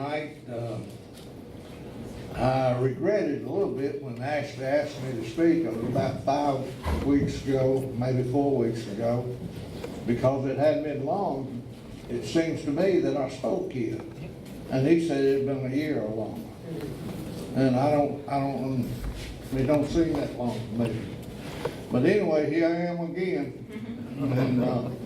tonight. I regretted a little bit when Ashley asked me to speak. It was about 5 weeks ago, maybe 4 weeks ago, because it hadn't been long. It seems to me that I spoke here, and he said it had been a year or longer. And it don't seem that long to me. But anyway, here I am again. And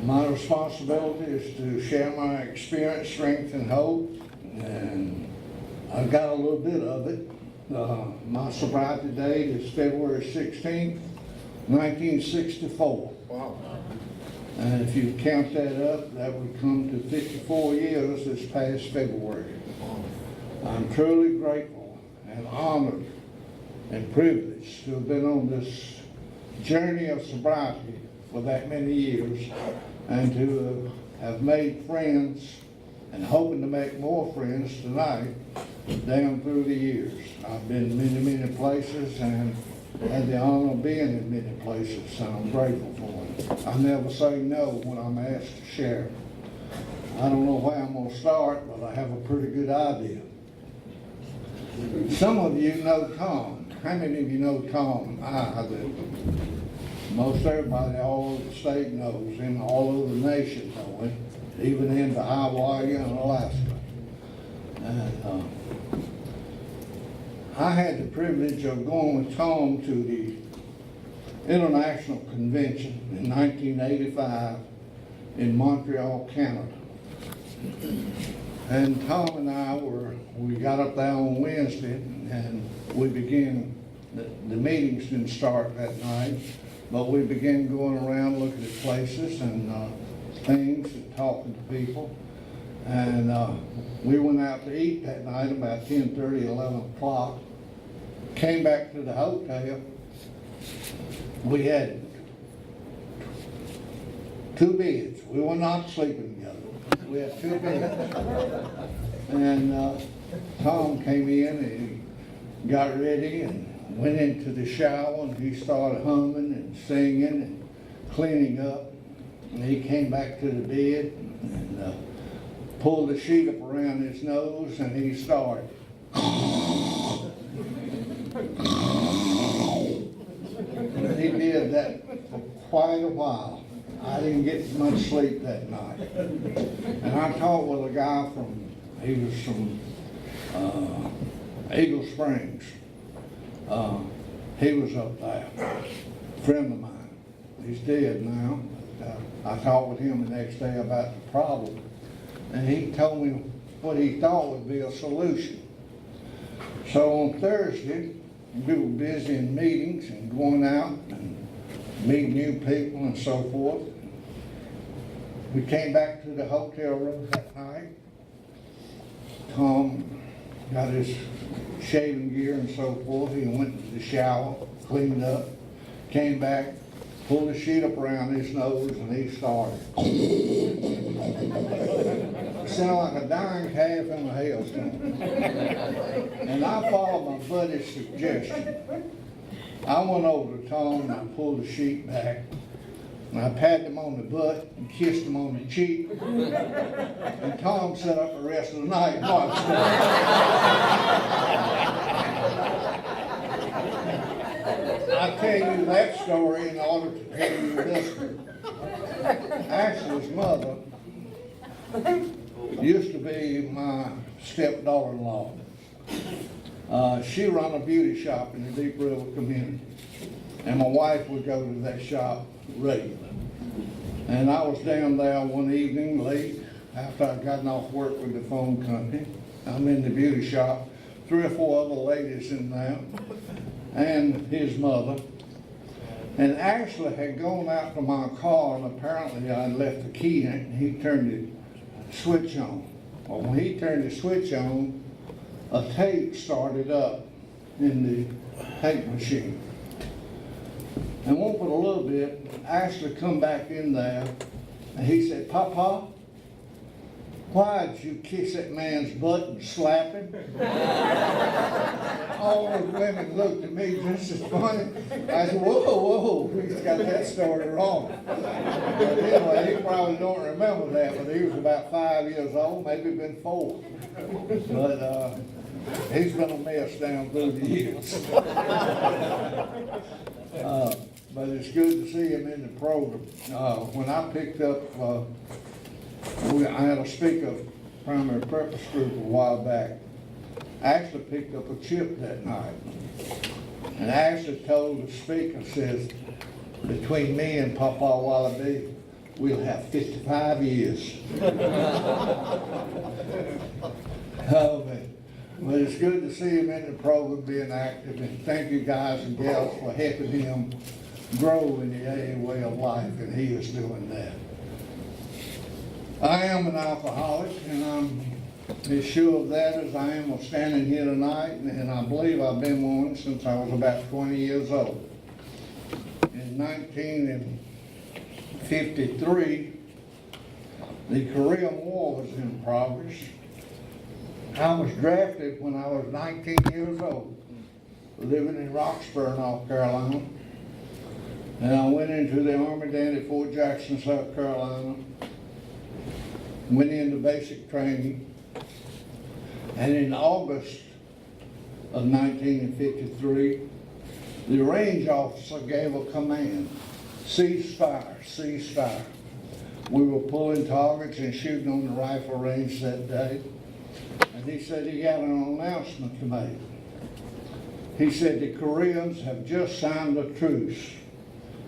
my responsibility is to share my experience, strength, and hope. And I've got a little bit of it. My sobriety date is February 16th, 1964. Wow. And if you count that up, that would come to 54 years this past February. I'm truly grateful and honored and privileged to have been on this journey of sobriety for that many years, and to have made friends and hoping to make more friends tonight down through the years. I've been many places and had the honor of being in many places, and I'm grateful for it. I never say no when I'm asked to share. I don't know where I'm going to start, but I have a pretty good idea. Some of you know Tom. How many of you know Tom? I do. Most everybody all over the state knows him, all over the nation know him, even into Hawaii and Alaska. And I had the privilege of going with Tom to the International Convention in 1985 in Montreal, Canada. And Tom and we got up there on Wednesday, and we began, the meetings didn't start that night, but we began going around looking at places and things and talking to people. And we went out to eat that night about 10:30, 11 o'clock. Came back to the hotel. We had 2 beds. We were not sleeping together. We had 2 beds. And Tom came in and he got ready and went into the shower, and he started humming and singing and cleaning up. And he came back to the bed and pulled the sheet up around his nose, and he started. And he did that for quite a while. I didn't get much sleep that night. And I talked with a guy he was from Eagle Springs. He was up there, a friend of mine. He's dead now. I talked with him the next day about the problem, and he told me what he thought would be a solution. So on Thursday, we were busy in meetings and going out and meeting new people and so forth. We came back to the hotel room that night. Tom got his shaving gear and so forth. He went to the shower, cleaned up, came back, pulled the sheet up around his nose, and he started. It sounded like a dying calf in a hailstorm. And I followed my buddy's suggestion. I went over to Tom and I pulled the sheet back, and I patted him on the butt and kissed him on the cheek. And Tom sat up the rest of the night and watched it. I tell you that story in order to tell you this one. Ashley's mother used to be my stepdaughter-in-law. She ran a beauty shop in the Deep River community, and my wife would go to that shop regularly. And I was down there one evening late after I'd gotten off work with the phone company. I'm in the beauty shop, 3 or 4 other ladies in there, and his mother. And Ashley had gone out to my car, and apparently I had left the key in it, and he turned the switch on. Well, when he turned the switch on, a tape started up in the tape machine. And won't but a little bit, Ashley come back in there, and he said, "Papa, "Why'd you kiss that man's butt and slap him?" All the women looked at me just as funny. I said, whoa, he's got that story wrong. But anyway, he probably don't remember that, but he was about 5 years old, maybe been 4. But he's been a mess down through the years. But it's good to see him in the program. When I picked up, I had a speaker primary purpose group a while back. I actually picked up a chip that night. And I actually told the speaker, says, between me and Papa Wallace, we'll have 55 years. Oh, man. But it's good to see him in the program being active, and thank you guys and gals for helping him grow in the AA way of life, and he is doing that. I am an alcoholic, and I'm as sure of that as I am of standing here tonight, and I believe I've been one since I was about 20 years old. In 1953, the Korean War was in progress. I was drafted when I was 19 years old, living in Roxborough, North Carolina. And I went into the Army down at Fort Jackson, South Carolina. Went into basic training. And in August of 1953, the range officer gave a command, cease fire, cease fire. We were pulling targets and shooting on the rifle range that day. And he said he had an announcement to make. He said the Koreans have just signed a truce.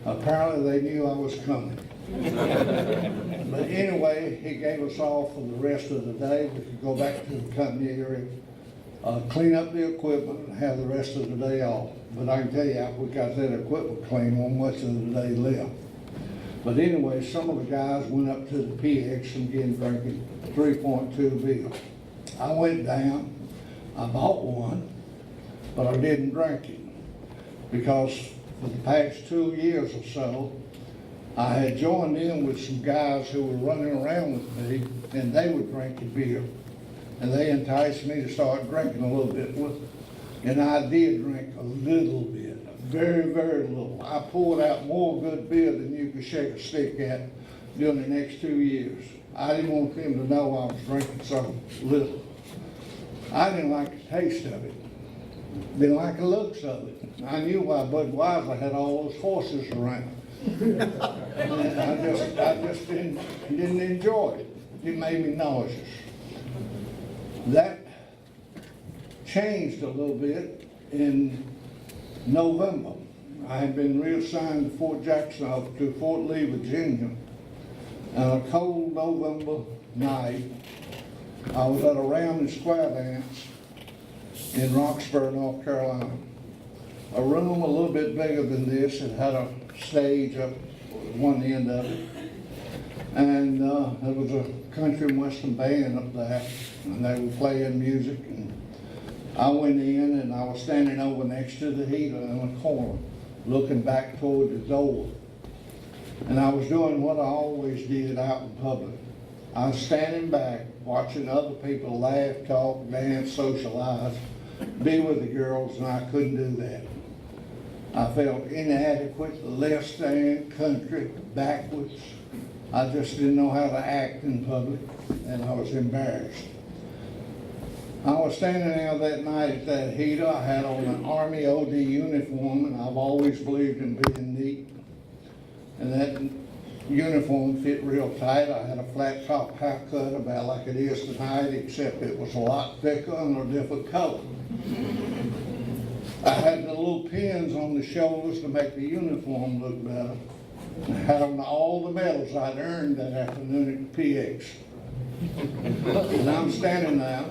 Apparently they knew I was coming. But anyway, he gave us off for the rest of the day. We could go back to the company area, clean up the equipment, and have the rest of the day off. But I can tell you, we got that equipment clean, when much of the day left. But anyway, some of the guys went up to the PX and began drinking 3.2 beer. I went down, I bought one, but I didn't drink it, because for the past 2 years or so, I had joined in with some guys who were running around with me, and they were drinking beer. And they enticed me to start drinking a little bit with them. And I did drink a little bit, very, very little. I poured out more good beer than you could shake a stick at during the next 2 years. I didn't want them to know I was drinking so little. I didn't like the taste of it. Didn't like the looks of it. I knew why Budweiser had all those horses around. And I just didn't enjoy it. It made me nauseous. That changed a little bit in November. I had been reassigned to Fort Jackson, to Fort Lee, Virginia. And a cold November night, I was at a round and square dance in Roxborough, North Carolina. A room a little bit bigger than this. It had a stage up one end of it. And there was a country and western band up there, and they were playing music. And I went in, and I was standing over next to the heater in the corner, looking back toward the door. And I was doing what I always did out in public. I was standing back, watching other people laugh, talk, dance, socialize, be with the girls, and I couldn't do that. I felt inadequate, less than, country, backwards. I just didn't know how to act in public, and I was embarrassed. I was standing there that night at that heater. I had on an Army OD uniform, and I've always believed in being neat. And that uniform fit real tight. I had a flat top haircut about like it is tonight, except it was a lot thicker and a different color. I had the little pins on the shoulders to make the uniform look better. I had on all the medals I'd earned that afternoon at the PX. And I'm standing there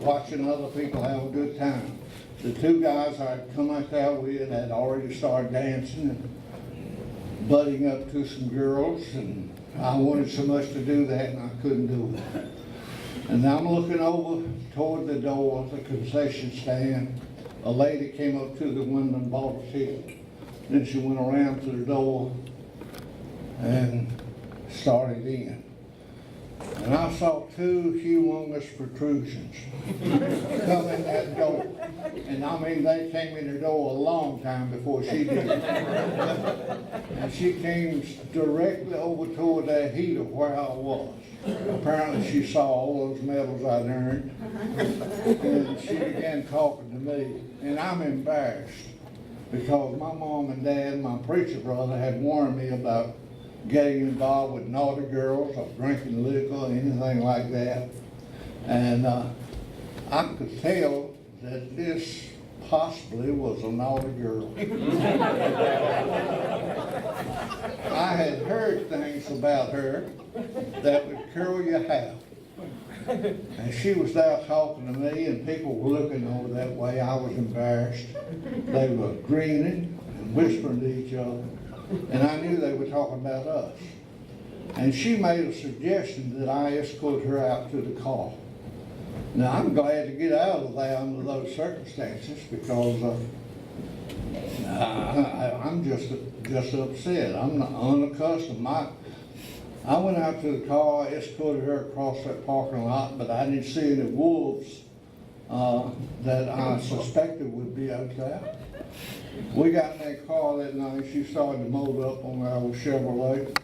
watching other people have a good time. The two guys I'd come out there with had already started dancing and butting up to some girls, and I wanted so much to do that, and I couldn't do it. And I'm looking over toward the door, the concession stand. A lady came up to the window and bought a ticket. Then she went around to the door and started in. and I saw two humongous protrusions come in that door. And I mean, they came in the door a long time before she did. And she came directly over toward that heater where I was. Apparently she saw all those medals I'd earned. And she began talking to me. And I'm embarrassed because my mom and dad and my preacher brother had warned me about getting involved with naughty girls or drinking liquor or anything like that. And I could tell that this possibly was a naughty girl. I had heard things about her that would curl your hair. And she was there talking to me, and people were looking over that way. I was embarrassed. They were grinning and whispering to each other, and I knew they were talking about us. And she made a suggestion that I escort her out to the car. Now, I'm glad to get out of there under those circumstances because I'm just upset. I'm not unaccustomed. I went out to the car, escorted her across that parking lot, but I didn't see any wolves that I suspected would be out there. We got in that car that night. She started to motor up on our Chevrolet.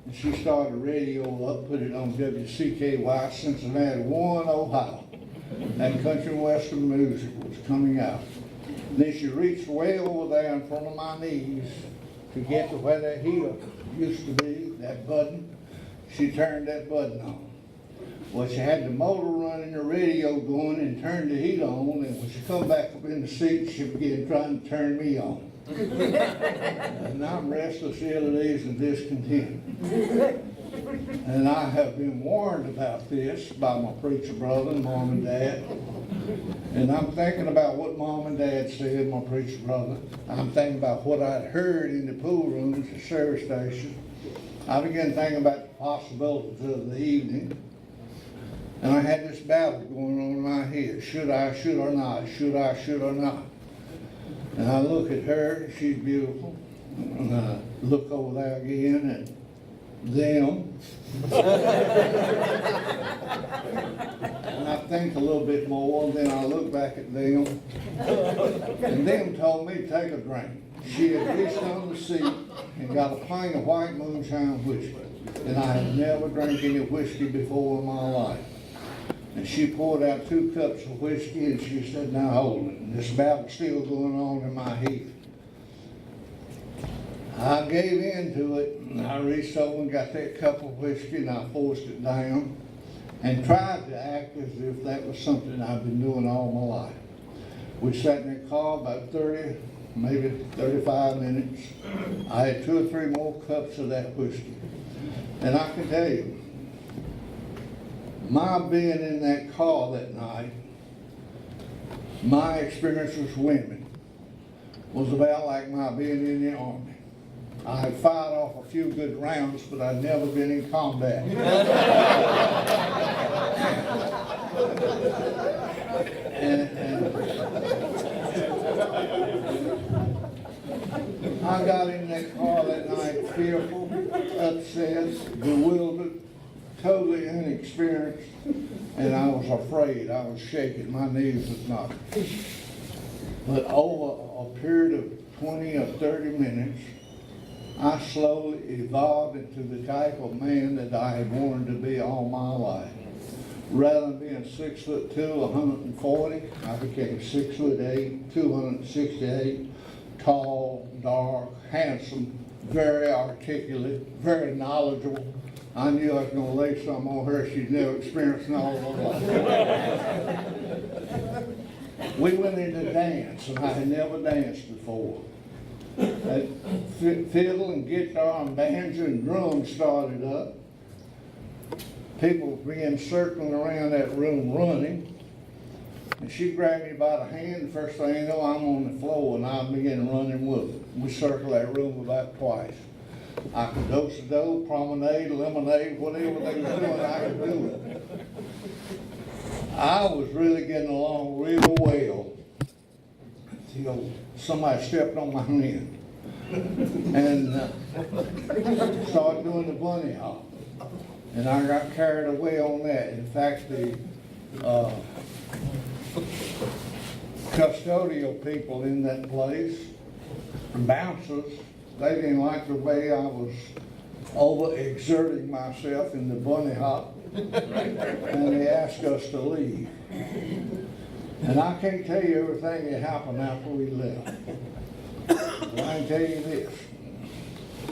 And she started the radio up, put it on WCKY, Cincinnati 1, Ohio. And country and western music was coming out. Then she reached way over there in front of my knees to get to where that heater used to be, that button. She turned that button on. Well, she had the motor running, the radio going, and turned the heat on. And when she come back up in the seat, she began trying to turn me on. And I'm restless, ill at ease, and discontent. And I have been warned about this by my preacher brother and mom and dad. And I'm thinking about what mom and dad said, my preacher brother. I'm thinking about what I'd heard in the pool rooms at the service station. I began thinking about the possibilities of the evening. And I had this battle going on in my head. Should I, should or not? Should I, should or not? And I look at her, she's beautiful. And I look over there again at them. And I think a little bit more, and then I look back at them. And them told me to take a drink. She had reached on the seat and got a pint of white moonshine whiskey. And I had never drank any whiskey before in my life. And she poured out 2 cups of whiskey, and she said, now hold it. And this battle's still going on in my head. I gave in to it, and I reached over and got that cup of whiskey, and I forced it down and tried to act as if that was something I'd been doing all my life. We sat in the car about 30, maybe 35 minutes. I had 2 or 3 more cups of that whiskey. And I can tell you, my being in that car that night, my experience with women was about like my being in the Army. I had fired off a few good rounds, but I'd never been in combat. and I got in that car that night fearful, upset, bewildered, totally inexperienced, and I was afraid. I was shaking. My knees was knocking. But over a period of 20 or 30 minutes, I slowly evolved into the type of man that I had wanted to be all my life. Rather than being 6'2", 140, I became 6'8", 268, tall, dark, handsome, very articulate, very knowledgeable. I knew I was going to lay something on her she'd never experienced in all of her life. We went into dance, and I had never danced before. That fiddle and guitar and banjo and drum started up. People began circling around that room running. And she grabbed me by the hand. The first thing you know, I'm on the floor, and I began running with her. We circled that room about twice. I could do-si-do, promenade, lemonade, whatever they were doing, I could do it. I was really getting along real well until somebody stepped on my hand and started doing the bunny hop. And I got carried away on that. In fact, the custodial people in that place, bouncers, they didn't like the way I was overexerting myself in the bunny hop, and they asked us to leave. And I can't tell you everything that happened after we left. But I can tell you this.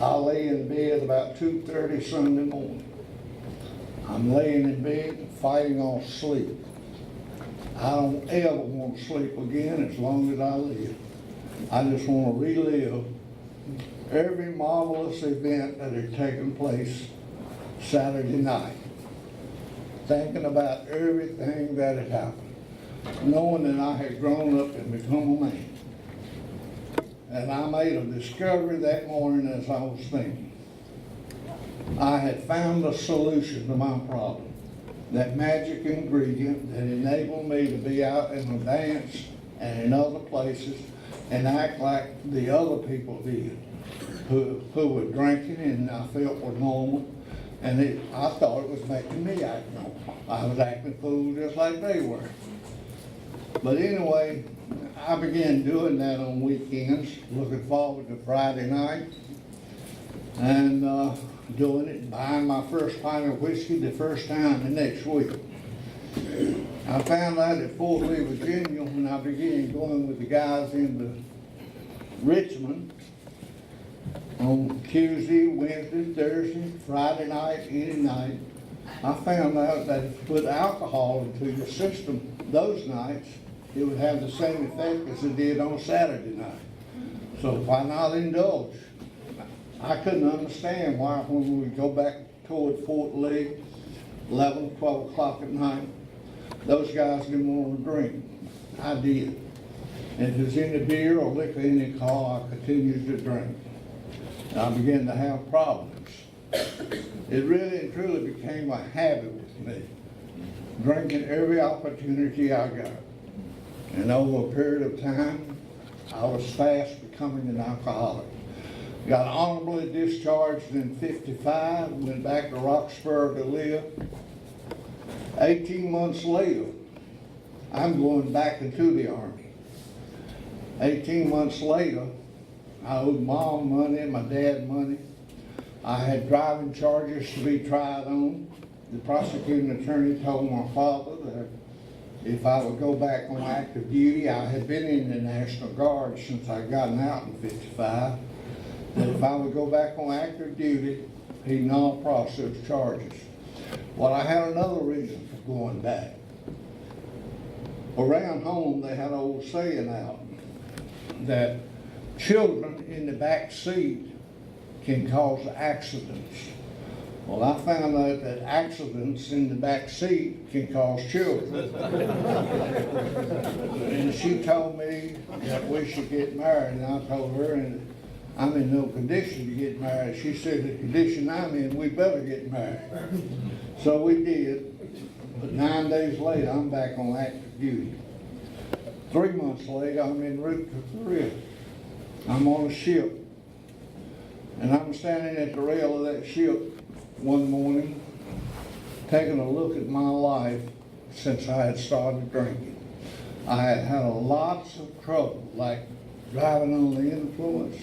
I lay in bed about 2:30 Sunday morning. I'm laying in bed fighting off sleep. I don't ever want to sleep again as long as I live. I just want to relive every marvelous event that had taken place Saturday night. Thinking about everything that had happened. Knowing that I had grown up and become a man. And I made a discovery that morning as I was thinking. I had found a solution to my problem. That magic ingredient that enabled me to be out in the dance and in other places and act like the other people did who were drinking and I felt were normal. And I thought it was making me act normal. I was acting fool just like they were. But anyway, I began doing that on weekends, looking forward to Friday night, and doing it, buying my first pint of whiskey the first time the next week. I found out at Fort Lee, Virginia, when I began going with the guys into Richmond on Tuesday, Wednesday, Thursday, Friday night, any night, I found out that if you put alcohol into your system those nights, it would have the same effect as it did on Saturday night. So why not indulge? I couldn't understand why when we go back toward Fort Lee, 11, 12 o'clock at night, those guys didn't want to drink. I did. And if there's any beer or liquor in the car, I continued to drink. And I began to have problems. It really and truly became a habit with me, drinking every opportunity I got. And over a period of time, I was fast becoming an alcoholic. Got honorably discharged in '55, went back to Roxborough to live. 18 months later, I'm going back into the Army. 18 months later, I owed Mom money, my dad money. I had driving charges to be tried on. The prosecuting attorney told my father that if I would go back on active duty, I had been in the National Guard since I'd gotten out in '55, that if I would go back on active duty, he'd null process charges. Well, I had another reason for going back. Around home, they had an old saying out that children in the back seat can cause accidents. Well, I found out that accidents in the back seat can cause children. And she told me that we should get married, and I told her, and I'm in no condition to get married. She said, the condition I'm in, we better get married. So we did, but 9 days later, I'm back on active duty. 3 months later, I'm en route to Korea. I'm on a ship, and I'm standing at the rail of that ship one morning, taking a look at my life since I had started drinking. I had had lots of trouble, like driving under the influence,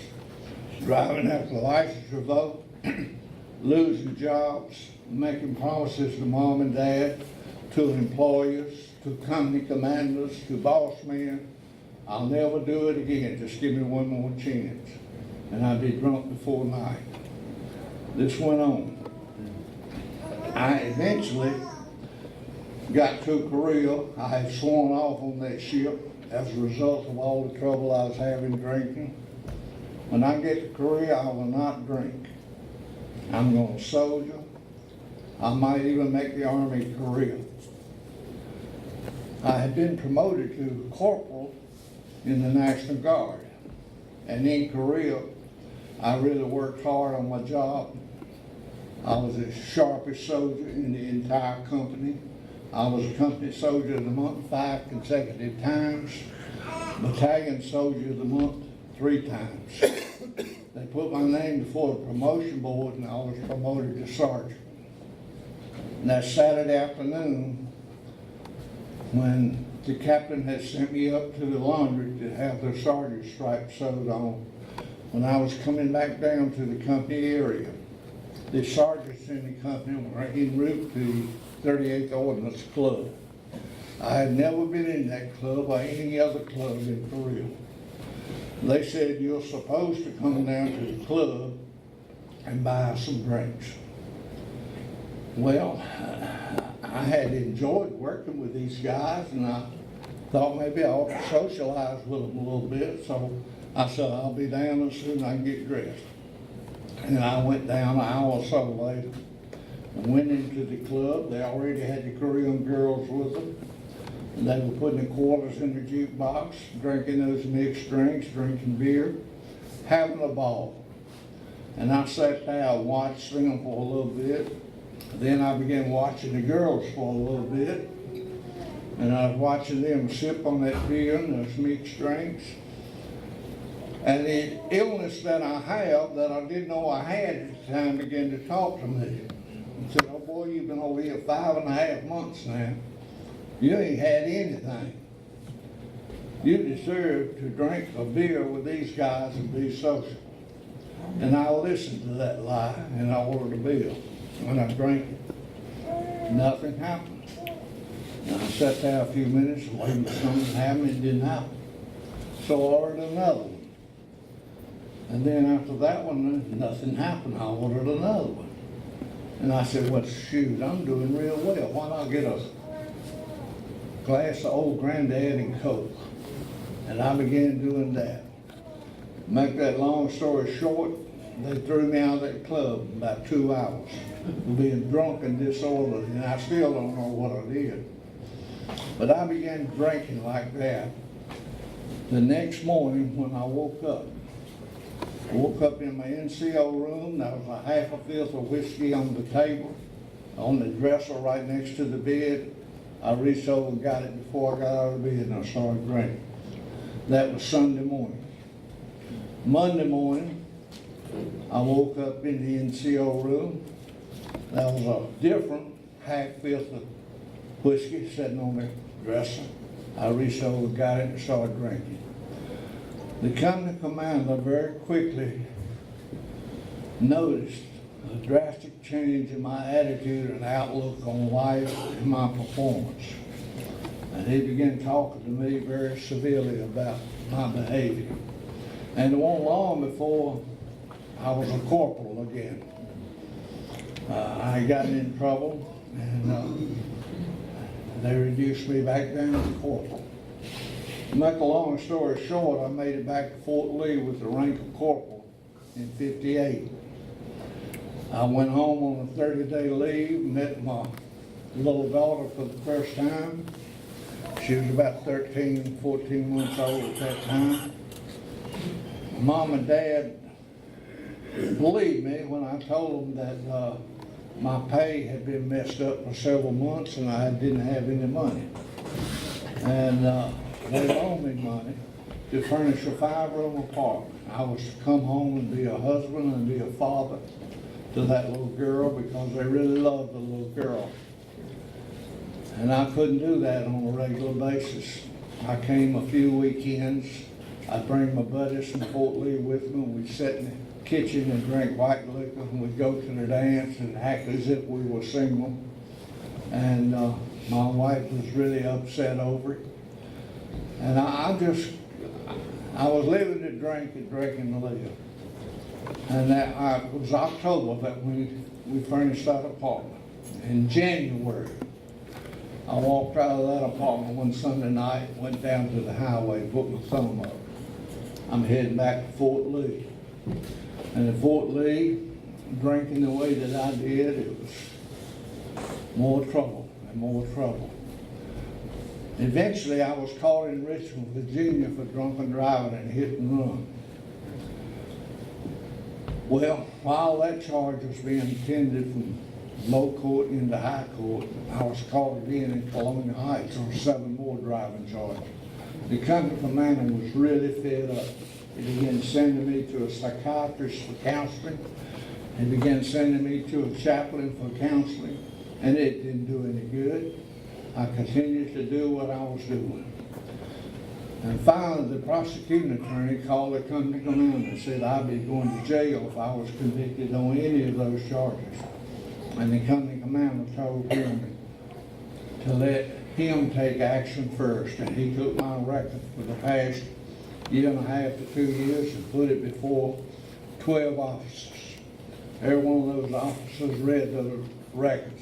driving after the license revoked, losing jobs, making promises to Mom and Dad, to employers, to company commanders, to boss men. I'll never do it again, just give me one more chance. And I'd be drunk before night. This went on. I eventually got to Korea. I had sworn off on that ship as a result of all the trouble I was having drinking. When I get to Korea, I will not drink. I'm going to soldier. I might even make the Army career. I had been promoted to corporal in the National Guard. And in Korea, I really worked hard on my job. I was the sharpest soldier in the entire company. I was a company soldier of the month 5 consecutive times, battalion soldier of the month 3 times. They put my name before the promotion board and I was promoted to sergeant. And that Saturday afternoon, when the captain had sent me up to the laundry to have the sergeant stripe sewed on, when I was coming back down to the company area, the sergeants in the company were en route to 38th Ordnance Club. I had never been in that club or any other club in Peru. They said, you're supposed to come down to the club and buy some drinks. Well, I had enjoyed working with these guys, and I thought maybe I ought to socialize with them a little bit, so I said, I'll be down as soon as I can get dressed. And I went down an hour or so later and went into the club. They already had the Korean girls with them. And they were putting the quarters in the jukebox, drinking those mixed drinks, drinking beer, having a ball. And I sat there and watched them for a little bit. Then I began watching the girls for a little bit. And I was watching them sip on that beer and those mixed drinks. And the illness that I have, that I didn't know I had at the time, began to talk to me. He said, oh boy, you've been over here 5.5 months now. You ain't had anything. You deserve to drink a beer with these guys and be social. And I listened to that lie, and I ordered a beer. When I drank it, nothing happened. And I sat there a few minutes waiting for something to happen. It didn't happen. So I ordered another one. And then after that one, nothing happened. I ordered another one. And I said, well, shoot, I'm doing real well. Why not get a glass of old granddad and Coke? And I began doing that. Make that long story short, they threw me out of that club in about 2 hours for being drunk and disorderly, and I still don't know what I did. But I began drinking like that. The next morning when I woke up in my NCO room. There was a half a fifth of whiskey on the table, on the dresser right next to the bed. I reached over and got it before I got out of bed, and I started drinking. That was Sunday morning. Monday morning, I woke up in the NCO room. There was a different half fifth of whiskey sitting on the dresser. I reached over and got it and started drinking. The company commander very quickly noticed a drastic change in my attitude and outlook on life and my performance. And he began talking to me very severely about my behavior. And it wasn't long before I was a corporal again. I got in trouble, and they reduced me back down to corporal. To make a long story short, I made it back to Fort Lee with the rank of corporal in '58. I went home on a 30-day leave, met my little daughter for the first time. She was about 13, 14 months old at that time. Mom and Dad believed me when I told them that my pay had been messed up for several months and I didn't have any money. And they loaned me money to furnish a 5-room apartment. I was to come home and be a husband and be a father to that little girl because they really loved the little girl. And I couldn't do that on a regular basis. I came a few weekends. I'd bring my buddies from Fort Lee with me. We'd sit in the kitchen and drink white liquor, and we'd go to the dance and act as if we were single. And my wife was really upset over it. And I was living to drink and drinking to live. And it was October that we furnished that apartment. In January, I walked out of that apartment one Sunday night, went down to the highway, put my thumb up. I'm heading back to Fort Lee. And at Fort Lee, drinking the way that I did, it was more trouble and more trouble. Eventually, I was caught in Richmond, Virginia for drunken driving and hit and run. Well, while that charge was being pended from low court into high court, I was caught again in Colonial Heights on 7 more driving charges. The company commander was really fed up. He began sending me to a psychiatrist for counseling. He began sending me to a chaplain for counseling. and it didn't do any good. I continued to do what I was doing. And finally, the prosecuting attorney called the company commander and said I'd be going to jail if I was convicted on any of those charges. And the company commander told him to let him take action first. And he took my record for the past year and a half to 2 years and put it before 12 officers. Every one of those officers read the records.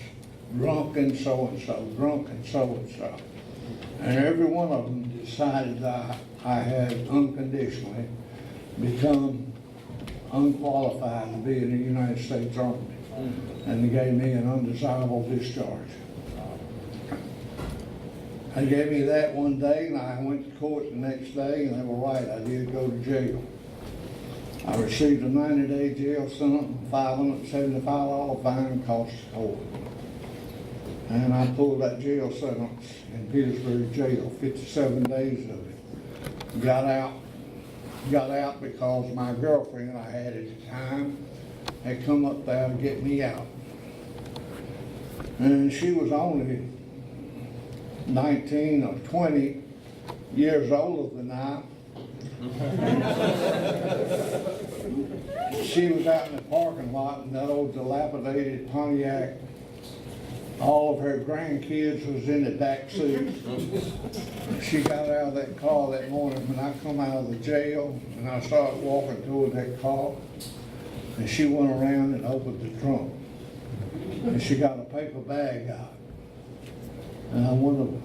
Drunken so-and-so, drunken so-and-so. And every one of them decided that I had unconditionally become unqualified to be in the United States Army. And they gave me an undesirable discharge. They gave me that one day, and I went to court the next day, and they were right, I did go to jail. I received a 90-day jail sentence, $575 fine, cost the court. And I pulled that jail sentence in Petersburg jail, 57 days of it. Got out because my girlfriend I had at the time had come up there to get me out. And she was only 19 or 20 years older than I. She was out in the parking lot in that old dilapidated Pontiac. All of her grandkids was in the back seat. She got out of that car that morning when I come out of the jail, and I started walking toward that car, and she went around and opened the trunk, and she got a paper bag out, and I wondered,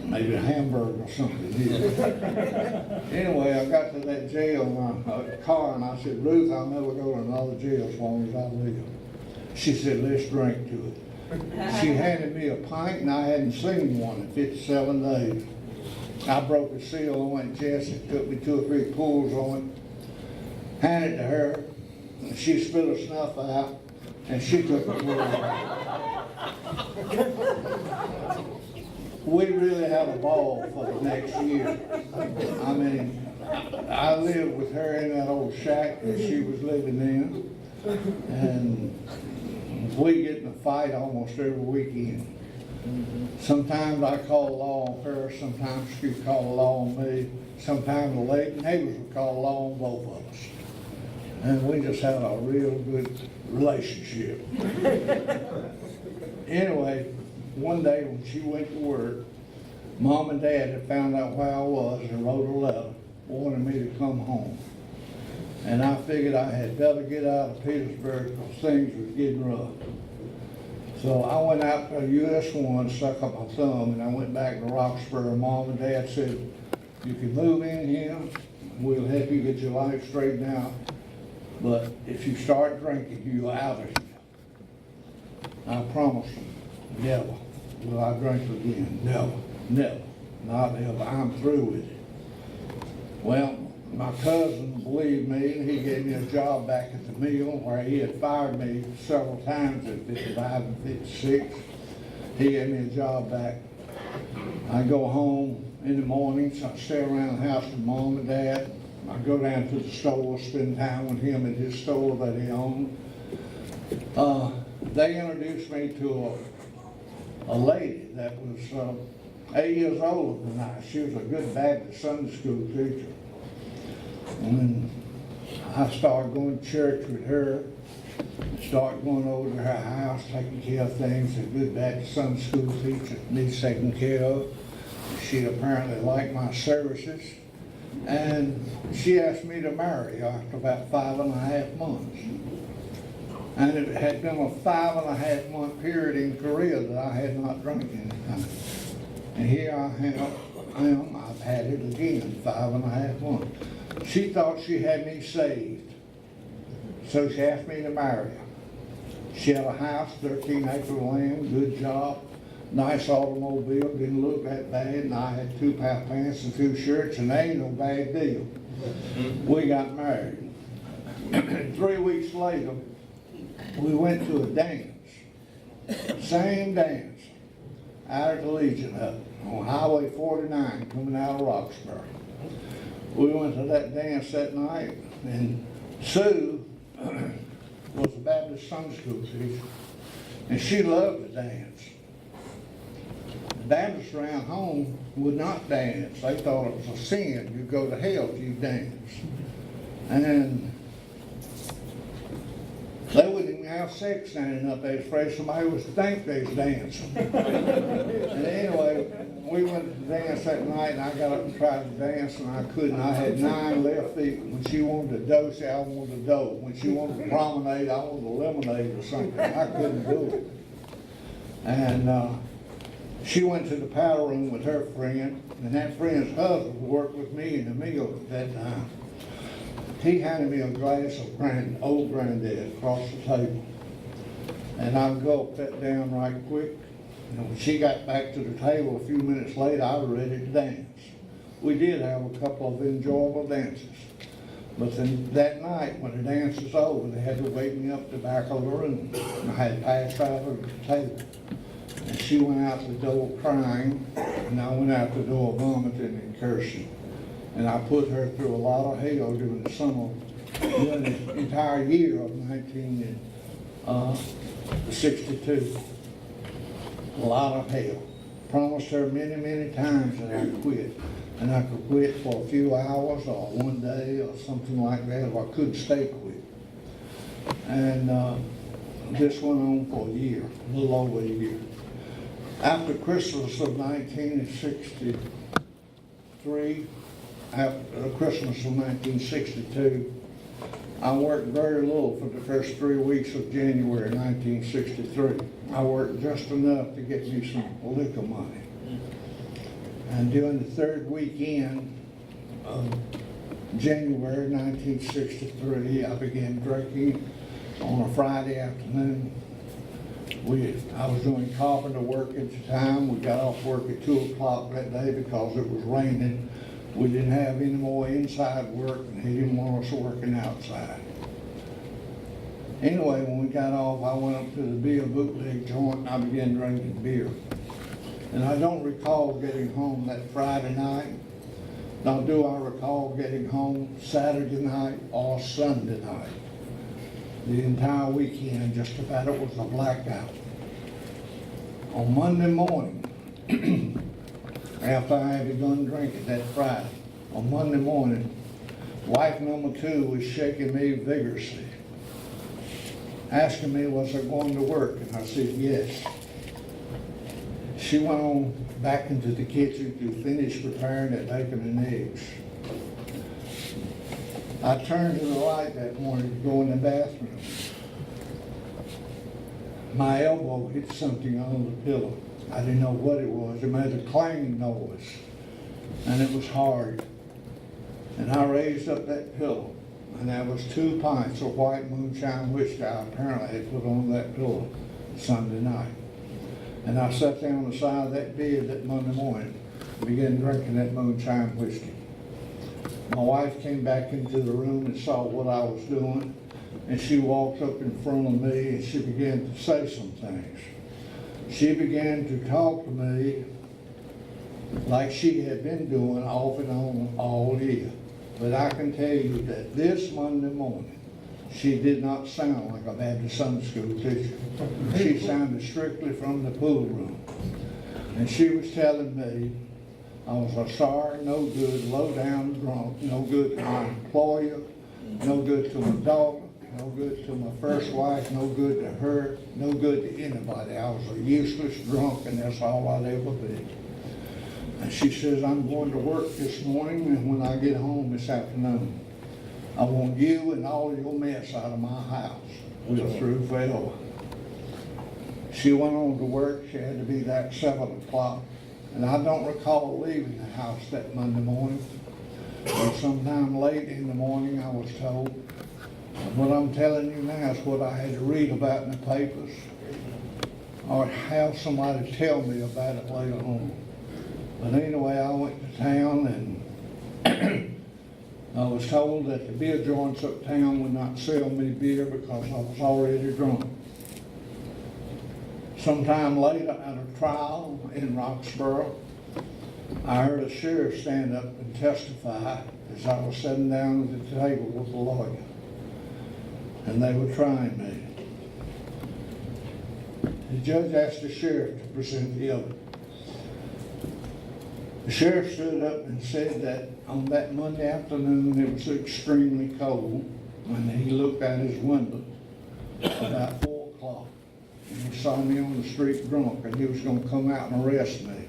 maybe a hamburger or something. Anyway, I got to that jail car, and I said, Ruth, I'll never go to another jail as long as I live. She said, let's drink to it. She handed me a pint, and I hadn't seen one in 57 days. I broke a seal on it, Jess. It took me 2 or 3 pulls on it. Handed it to her, and she spit a snuff out, and she took a pull. We really had a ball for the next year. I mean, I lived with her in that old shack that she was living in, and we get in a fight almost every weekend. Sometimes I call the law on her, sometimes she would call the law on me, sometimes the neighbors would call the law on both of us. And we just had a real good relationship. Anyway, one day when she went to work, Mom and Dad had found out where I was and wrote a letter wanting me to come home. And I figured I had better get out of Petersburg because things were getting rough. So I went out to US 1, stuck up my thumb, and I went back to Roxborough. Mom and Dad said, you can move in here, we'll help you get your life straightened out, but if you start drinking, you're out of here. I promised them, never will I drink again, never, not ever. I'm through with it. Well, my cousin believed me, and he gave me a job back at the mill where he had fired me several times at 55 and 56. He gave me a job back. I go home in the mornings, I stay around the house with Mom and Dad. I go down to the store, spend time with him at his store that he owned. They introduced me to a lady that was 8 years older than I. She was a good Baptist Sunday school teacher. And I started going to church with her, started going over to her house, taking care of things. A good Baptist Sunday school teacher needs taken care of. She apparently liked my services, and she asked me to marry her after about 5.5 months. And it had been a 5.5 month period in Korea that I had not drunk anything. And here I am, I've had it again, 5.5 months. She thought she had me saved, so she asked me to marry her. She had a house, 13-acre land, good job, nice automobile, didn't look that bad, and I had 2 pair of pants and 2 shirts, and they ain't no bad deal. We got married. 3 weeks later, we went to a dance, same dance, out at the Legion Hut on Highway 49 coming out of Roxborough. We went to that dance that night, and Sue was a Baptist Sunday school teacher, And she loved to dance. The Baptists around home would not dance. They thought it was a sin. You go to hell if you dance. And they wouldn't even have sex standing up there, afraid somebody would think they was dancing. And anyway, we went to dance that night, and I got up and tried to dance, and I couldn't. I had 9 left feet. When she wanted to dose, I wanted to dope. When she wanted to promenade, I wanted to lemonade or something. I couldn't do it. And she went to the powder room with her friend, and that friend's husband worked with me in the mill at that time. He handed me a glass of old granddad across the table. And I gulped that down right quick. And when she got back to the table a few minutes later, I was ready to dance. We did have a couple of enjoyable dances. But then that night, when the dance was over, they had to wake me up the back of the room. And I had passed out of the table. And she went out the door crying, and I went out the door vomiting and cursing. And I put her through a lot of hell during the summer, during the entire year of 1962. A lot of hell. Promised her many, many times that I'd quit. And I could quit for a few hours or one day or something like that, if I couldn't stay quit. And this went on for a year, a little over a year. After Christmas of 1963, after Christmas of 1962, I worked very little for the first 3 weeks of January 1963. I worked just enough to get me some liquor money. And during the third weekend of January 1963, I began drinking on a Friday afternoon. I was doing carpenter work at the time. We got off work at 2 o'clock that day because it was raining. We didn't have any more inside work, and he didn't want us working outside. Anyway, when we got off, I went up to the beer bootleg joint, and I began drinking beer. And I don't recall getting home that Friday night, nor do I recall getting home Saturday night or Sunday night. The entire weekend, just about, it was a blackout. On Monday morning, after I had begun drinking that Friday, on Monday morning, wife number 2 was shaking me vigorously, asking me, was I going to work? And I said, yes. She went on back into the kitchen to finish preparing that bacon and eggs. I turned to the right that morning to go in the bathroom. My elbow hit something on the pillow. I didn't know what it was. It made a clanging noise, and it was hard. And I raised up that pillow, and there was 2 pints of white moonshine whiskey I apparently had put on that pillow Sunday night. And I sat down on the side of that bed that Monday morning and began drinking that moonshine whiskey. My wife came back into the room and saw what I was doing, and she walked up in front of me and she began to say some things. She began to talk to me like she had been doing off and on all year. But I can tell you that this Monday morning, she did not sound like a Baptist Sunday school teacher. She sounded strictly from the pool room. And she was telling me I was a sorry, no good, low-down drunk, no good to my employer, no good to my daughter, no good to my first wife, no good to her, no good to anybody. I was a useless drunk, and that's all I'd ever be. And she says, I'm going to work this morning, and when I get home this afternoon, I want you and all your mess out of my house. We're through forever. She went on to work. She had to be there at 7 o'clock. And I don't recall leaving the house that Monday morning. But sometime late in the morning, I was told. What I'm telling you now is what I had to read about in the papers, or have somebody tell me about it later on. But anyway, I went to town, and I was told that the beer joints uptown would not sell me beer because I was already drunk. Sometime later, at a trial in Roxborough, I heard a sheriff stand up and testify as I was sitting down at the table with a lawyer, and they were trying me. The judge asked the sheriff to present the oath. The sheriff stood up and said that on that Monday afternoon it was extremely cold when he looked out his window about 4 o'clock. And he saw me on the street drunk and he was going to come out and arrest me.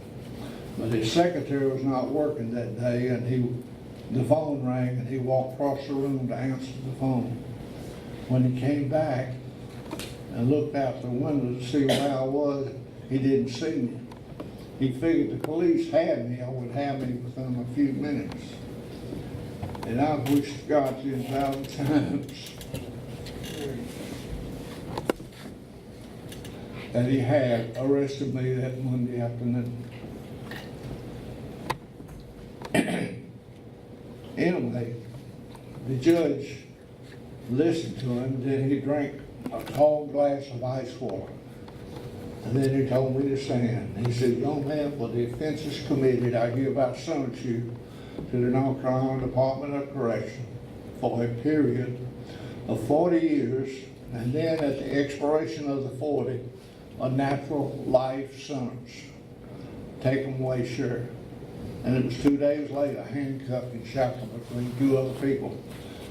But his secretary was not working that day and the phone rang and he walked across the room to answer the phone. When he came back and looked out the window to see where I was, he didn't see me. He figured the police had me, or would have me within a few minutes. And I've wished God 10,000 times that he had arrested me that Monday afternoon. Anyway, the judge listened to him, then he drank a tall glass of ice water. And then he told me to stand. He said, young man, for the offenses committed, I hereby sentence you to the North Carolina Department of Correction for a period of 40 years, and then at the expiration of the 40, a natural life sentence. Take him away, Sheriff. And it was 2 days later, handcuffed and shackled between 2 other people.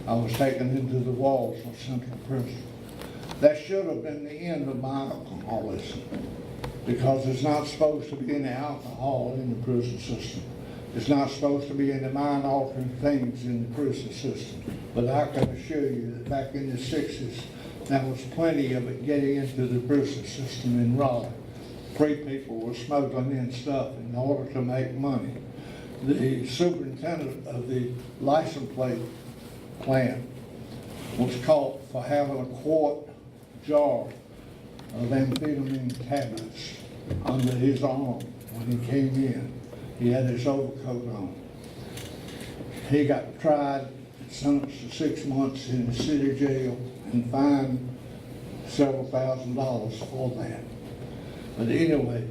I was taken into the walls of Central Prison. That should have been the end of my alcoholism, because there's not supposed to be any alcohol in the prison system. There's not supposed to be any mind-altering things in the prison system. But I can assure you that back in the 60s, there was plenty of it getting into the prison system in Raleigh. Free people were smuggling in stuff in order to make money. The superintendent of the license plate plant was caught for having a quart jar of amphetamine tablets under his arm when he came in. He had his overcoat on. He got tried, sentenced to 6 months in the city jail, and fined several $1,000s for that. But anyway,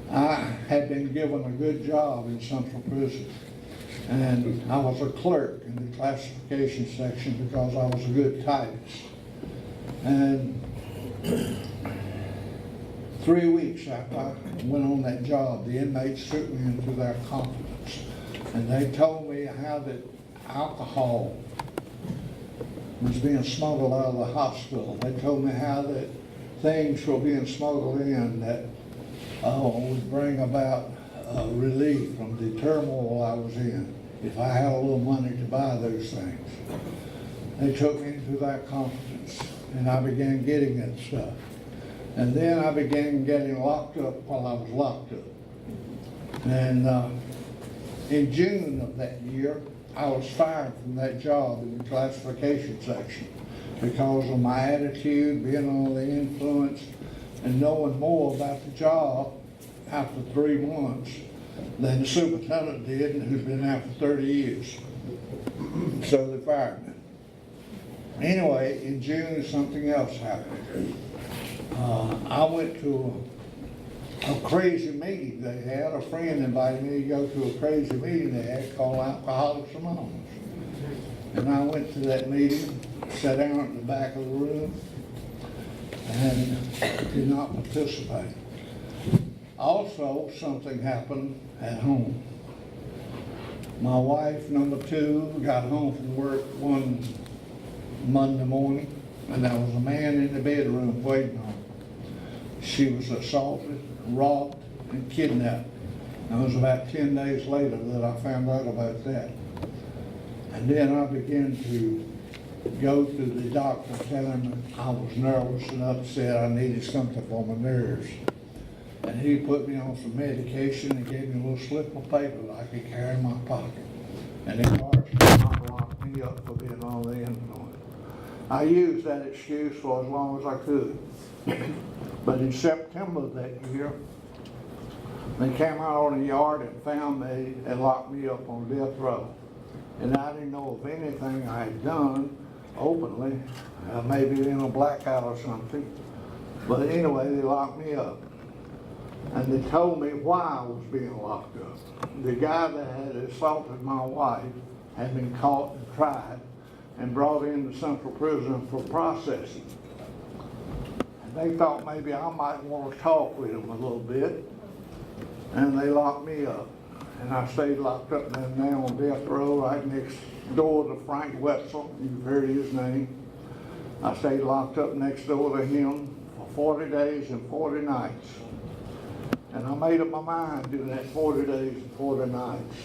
I had been given a good job in Central Prison, and I was a clerk in the classification section because I was a good typist. And 3 weeks after I went on that job, the inmates took me into their confidence, and they told me how that alcohol was being smuggled out of the hospital. They told me how that things were being smuggled in that would bring about relief from the turmoil I was in if I had a little money to buy those things. They took me into that confidence, and I began getting that stuff. And then I began getting locked up while I was locked up. And in June of that year, I was fired from that job in the classification section because of my attitude, being under the influence, and knowing more about the job after 3 months than the superintendent did, and who's been there for 30 years. So they fired me. Anyway, in June, something else happened. I went to a crazy meeting they had. A friend invited me to go to a crazy meeting they had called Alcoholics Anonymous. And I went to that meeting, sat down at the back of the room, and did not participate. Also, something happened at home. My wife, number 2, got home from work one Monday morning, and there was a man in the bedroom waiting on her. She was assaulted, robbed, and kidnapped. And it was about 10 days later that I found out about that. And then I began to go to the doctor telling him I was nervous and upset. I needed something for my nerves. And he put me on some medication and gave me a little slip of paper that I could carry in my pocket. And he locked me up for being on the influence. I used that excuse for as long as I could. But in September of that year, they came out on the yard and found me and locked me up on death row. And I didn't know of anything I had done openly, maybe in a blackout or something. But anyway, they locked me up. And they told me why I was being locked up. The guy that had assaulted my wife had been caught and tried and brought into Central Prison for processing. they thought maybe I might want to talk with them a little bit, and they locked me up. And I stayed locked up now on death row right next door to Frank Wetzel. You've heard his name. I stayed locked up next door to him for 40 days and 40 nights. And I made up my mind during that 40 days and 40 nights,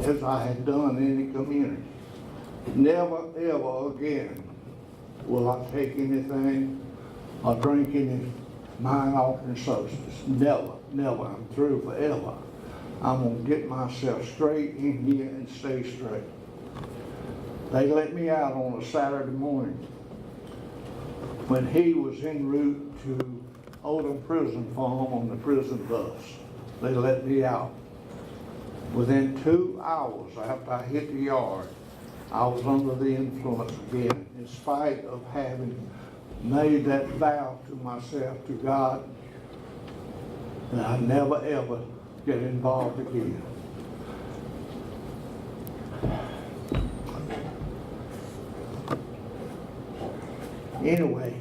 as I had done in the community. Never, ever again will I take anything or drink any mind-altering substance. Never, never. I'm through forever. I'm going to get myself straight in here and stay straight. They let me out on a Saturday morning when he was en route to Oldham Prison Farm on the prison bus. They let me out. Within 2 hours after I hit the yard, I was under the influence again, in spite of having made that vow to myself, to God, that I'd never ever get involved again. Anyway,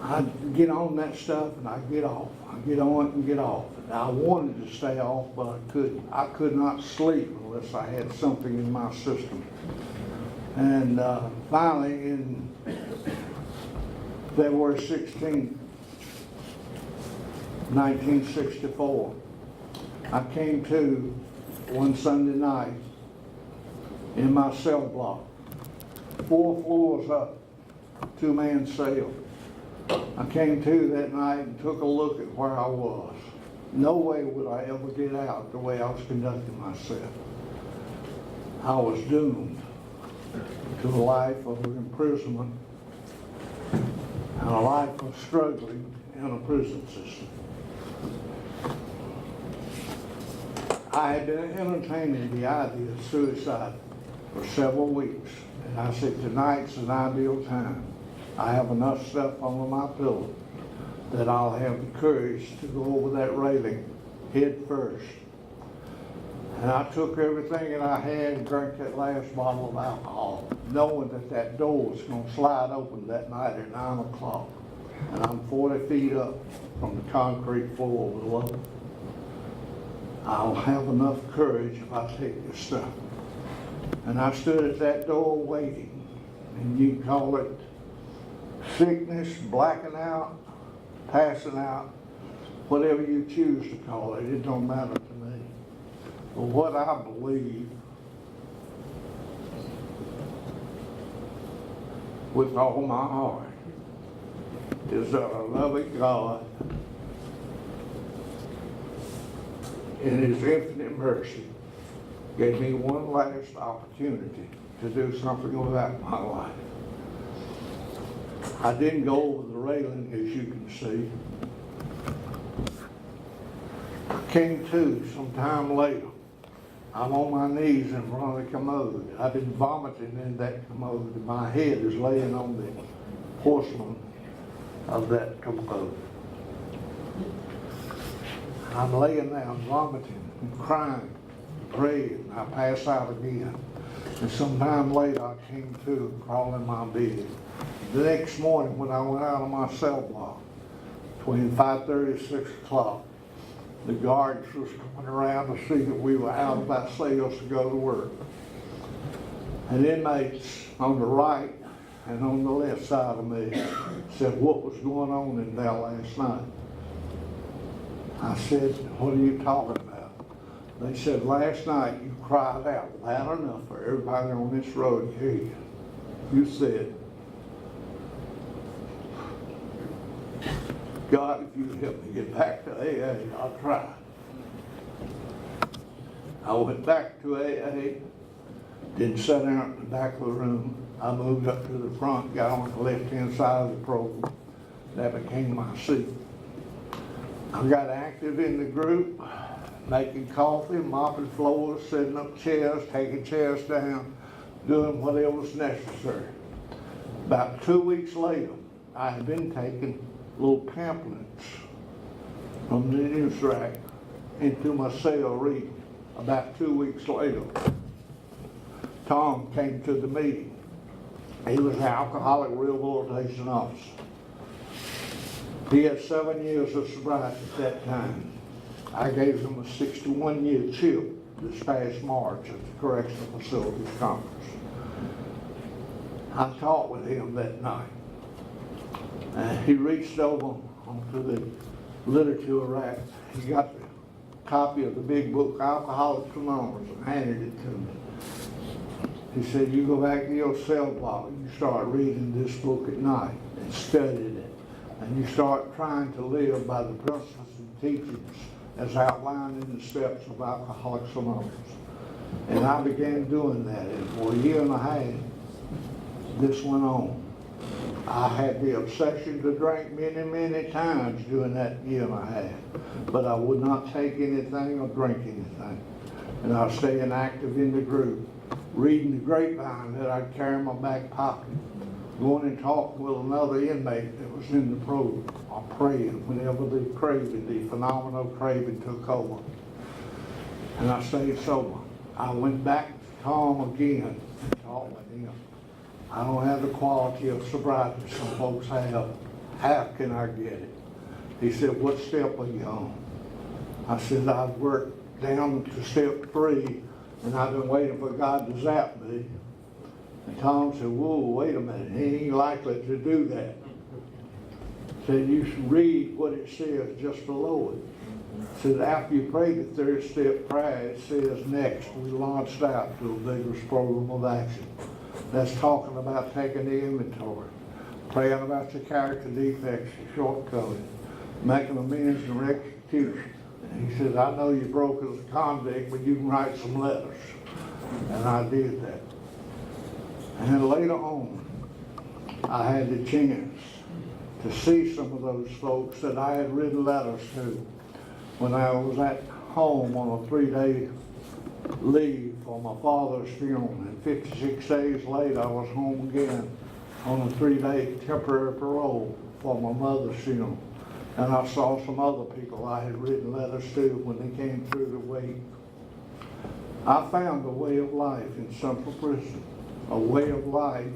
I get on that stuff and I get off. I get on it and get off. And I wanted to stay off, but I couldn't. I could not sleep unless I had something in my system. And finally, in February 16th, 1964, I came to one Sunday night in my cell block, 4 floors up, 2-man cell. I came to that night and took a look at where I was. No way would I ever get out the way I was conducting myself. I was doomed to a life of imprisonment and a life of struggling in a prison system. I had been entertaining the idea of suicide for several weeks, and I said, tonight's an ideal time. I have enough stuff under my pillow that I'll have the courage to go over that railing head first. And I took everything that I had and drank that last bottle of alcohol, knowing that that door was going to slide open that night at 9 o'clock. And I'm 40 feet up from the concrete floor below. I'll have enough courage if I take this stuff. And I stood at that door waiting, and you can call it sickness, blacking out, passing out, whatever you choose to call it, it don't matter to me. But what I believe with all my heart is that a loving God in His infinite mercy gave me one last opportunity to do something about my life. I didn't go over the railing, as you can see. I came to sometime later. I'm on my knees in front of the commode. I've been vomiting in that commode. My head is laying on the porcelain of that commode. I'm laying there vomiting and crying, praying. I pass out again. And sometime later I came to and crawled in my bed. The next morning when I went out of my cell block, between 5:30 and 6 o'clock, the guards was coming around to see that we were out of our cells to go to work. And inmates on the right and on the left side of me said, what was going on in there last night? I said, what are you talking about? They said, last night you cried out loud enough for everybody on this road to hear you. You said, God, if you help me get back to AA, I'll try. I went back to AA, didn't sit down in the back of the room. I moved up to the front, got on the left-hand side of the program. That became my seat. I got active in the group, making coffee, mopping floors, setting up chairs, taking chairs down, doing whatever was necessary. About 2 weeks later, I had been taking little pamphlets from the news rack into my cell reading. About 2 weeks later, Tom came to the meeting. He was an alcoholic rehabilitation officer. He had 7 years of sobriety at that time. I gave him a 61-year chip this past March at the Correctional Facilities Conference. I talked with him that night. And he reached over onto the literature rack. He got the copy of the big book, Alcoholics Anonymous, and handed it to me. He said, you go back to your cell block and you start reading this book at night and studied it. And you start trying to live by the principles and teachings as outlined in the steps of Alcoholics Anonymous. And I began doing that, and for a year and a half, this went on. I had the obsession to drink many, many times during that year and a half, but I would not take anything or drink anything. And I was staying active in the group, reading the grapevine that I'd carry in my back pocket, going and talking with another inmate that was in the program, or praying whenever the craving, the phenomenal craving took over. And I stayed sober. I went back to Tom again and talked with him. I don't have the quality of sobriety some folks have. How can I get it? He said, what step are you on? I said, I've worked down to step 3, and I've been waiting for God to zap me. And Tom said, whoa, wait a minute, he ain't likely to do that. Said, you should read what it says just below it. Said, after you pray the 3rd step prayer, it says, next, we launched out to a vigorous program of action. That's talking about taking the inventory, praying about your character defects, your shortcomings, making amends and restitution. And he said, I know you broke as a convict, but you can write some letters. And I did that. And later on, I had the chance to see some of those folks that I had written letters to when I was at home on a 3-day leave for my father's funeral. And 56 days later, I was home again on a 3-day temporary parole for my mother's funeral. And I saw some other people I had written letters to when they came through the week. I found a way of life in Central Prison, a way of life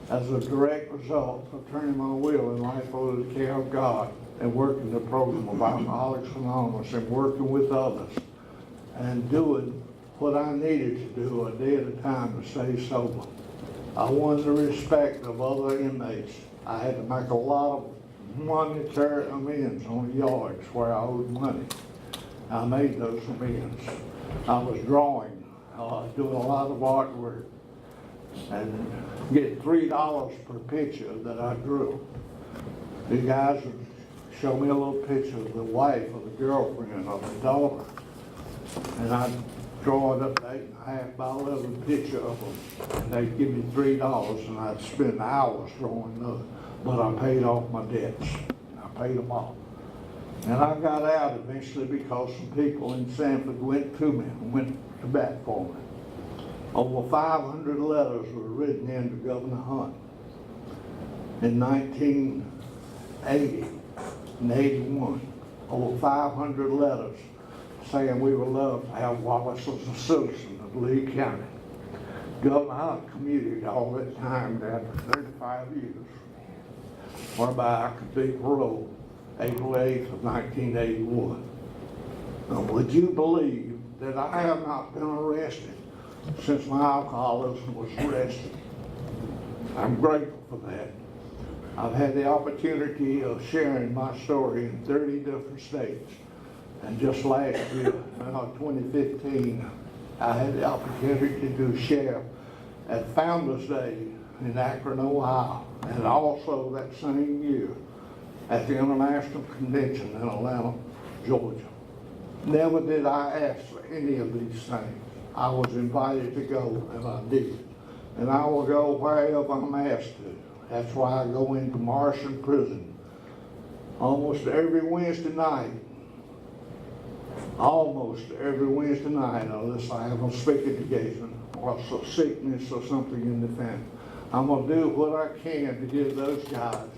as a direct result of turning my will in life over to the care of God and working the program of Alcoholics Anonymous and working with others and doing what I needed to do a day at a time to stay sober. I won the respect of other inmates. I had to make a lot of monetary amends on yards where I owed money. I made those amends. I was drawing, doing a lot of artwork, and get $3 per picture that I drew. The guys would show me a little picture of the wife or the girlfriend or the daughter, and I'd draw it up to 8.5 by 11 picture of them, and they'd give me $3, and I'd spend hours drawing those. But I paid off my debts. I paid them off. And I got out eventually because some people in Sanford went to me and went to bat for me. Over 500 letters were written in to Governor Hunt in 1980 and 81. Over 500 letters saying we were loved to have Wallace as a citizen of Lee County. Governor Hunt commuted all that time down to 35 years, whereby I could be paroled April 8th of 1981. Now, would you believe that I have not been arrested since my alcoholism was arrested? I'm grateful for that. I've had the opportunity of sharing my story in 30 different states. And just last year, 2015, I had the opportunity to share at Founders Day in Akron, Ohio, and also that same year at the International Convention in Atlanta, Georgia. Never did I ask for any of these things. I was invited to go, and I did. And I will go wherever I'm asked to. That's why I go into Martian prison almost every Wednesday night. Almost every Wednesday night, unless I have a speaking engagement or some sickness or something in the family. I'm going to do what I can to give those guys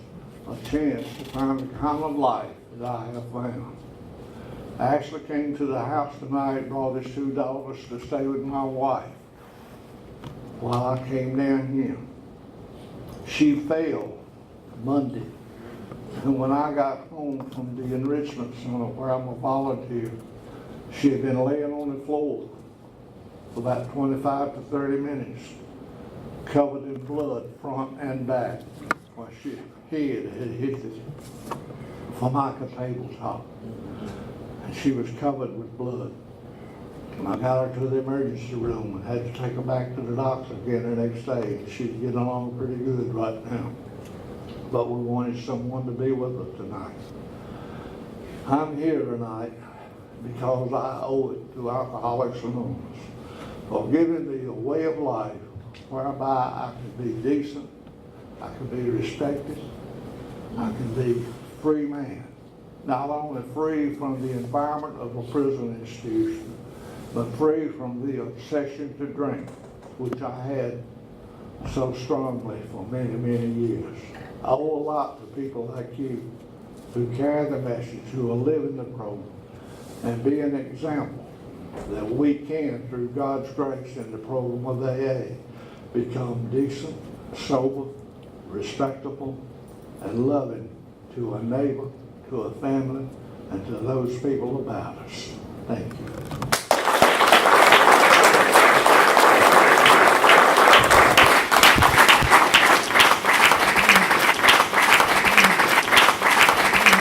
a chance to find the kind of life that I have found. I actually came to the house tonight, brought his 2 daughters to stay with my wife while I came down here. She failed Monday, And when I got home from the enrichment center where I'm a volunteer, she had been laying on the floor for about 25 to 30 minutes, covered in blood front and back, where she head had hit the Formica tabletop. And she was covered with blood. And I got her to the emergency room and had to take her back to the doctor again the next day. And she's getting along pretty good right now. But we wanted someone to be with us tonight. I'm here tonight because I owe it to Alcoholics Anonymous for giving me a way of life whereby I can be decent, I can be respected, I can be a free man. Not only free from the environment of a prison institution, but free from the obsession to drink, which I had so strongly for many, many years. I owe a lot to people like you who carry the message, who are living the program, and be an example that we can, through God's grace and the program of AA, become decent, sober, respectable, and loving to a neighbor, to a family, and to those people about us. Thank you.